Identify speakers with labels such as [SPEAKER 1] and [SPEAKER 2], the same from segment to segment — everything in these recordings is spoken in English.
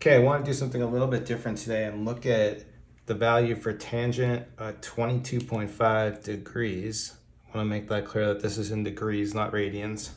[SPEAKER 1] Okay, I want to do something a little bit different today and look at the value for tangent at 22.5 degrees. I want to make that clear that this is in degrees, not radians.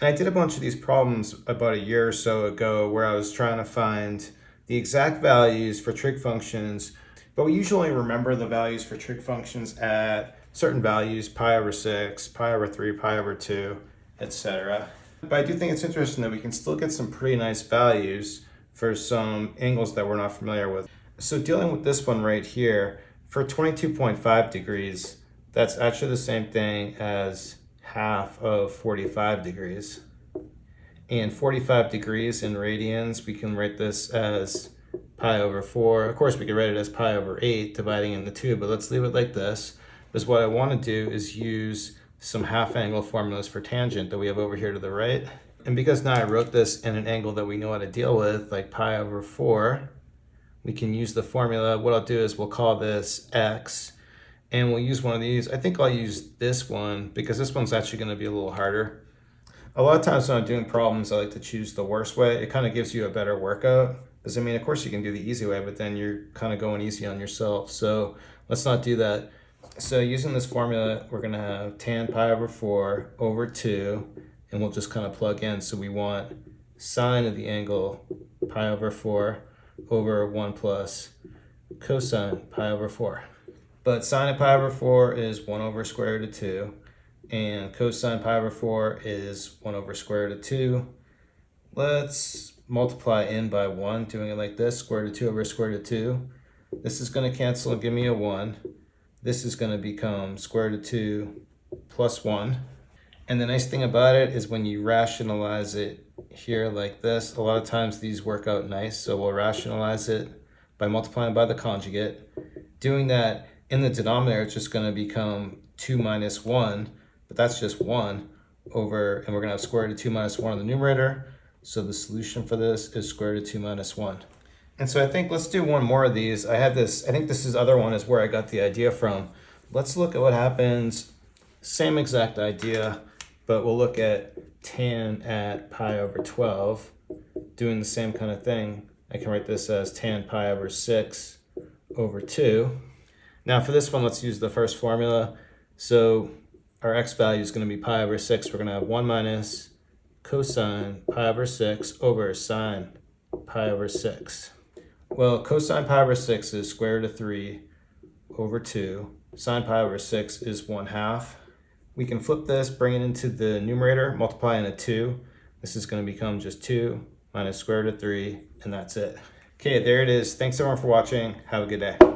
[SPEAKER 1] And I did a bunch of these problems about a year or so ago where I was trying to find the exact values for trig functions, but we usually remember the values for trig functions at certain values, pi over 6, pi over 3, pi over 2, etc. But I do think it's interesting that we can still get some pretty nice values for some angles that we're not familiar with. So dealing with this one right here, for 22.5 degrees, that's actually the same thing as half of 45 degrees. And 45 degrees in radians, we can write this as pi over 4. Of course, we could write it as pi over 8, dividing into 2, but let's leave it like this. Because what I want to do is use some half angle formulas for tangent that we have over here to the right. And because now I wrote this in an angle that we know how to deal with, like pi over 4, we can use the formula. What I'll do is we'll call this x, and we'll use one of these. I think I'll use this one because this one's actually going to be a little harder. A lot of times when I'm doing problems, I like to choose the worst way. It kind of gives you a better workout. Because I mean, of course you can do the easy way, but then you're kind of going easy on yourself. So let's not do that. So using this formula, we're going to have tan pi over 4 over 2, and we'll just kind of plug in. So we want sine of the angle pi over 4 over 1 plus cosine pi over 4. But sine of pi over 4 is 1 over square root of 2, and cosine pi over 4 is 1 over square root of 2. Let's multiply in by 1, doing it like this, square root of 2 over square root of 2. This is going to cancel and give me a 1. This is going to become square root of 2 plus 1. And the nice thing about it is when you rationalize it here like this, a lot of times these work out nice. So we'll rationalize it by multiplying by the conjugate. Doing that in the denominator, it's just going to become 2 minus 1, but that's just 1 over, and we're going to have square root of 2 minus 1 on the numerator. So the solution for this is square root of 2 minus 1. And so I think let's do one more of these. I think this is other one is where I got the idea from. Let's look at what happens. Same exact idea, but we'll look at tan at pi over 12. Doing the same kind of thing. I can write this as tan pi over 6 over 2. Now for this one, let's use the first formula. So our x value is going to be pi over 6. We're going to have 1 minus cosine pi over 6 over sine pi over 6. Well, cosine pi over 6 is square root of 3 over 2. Sine pi over 6 is 1/2. We can flip this, bring it into the numerator, multiply into 2. This is going to become just 2 minus square root of 3, and that's it. Okay, there it is. Thanks everyone for watching. Have a good day.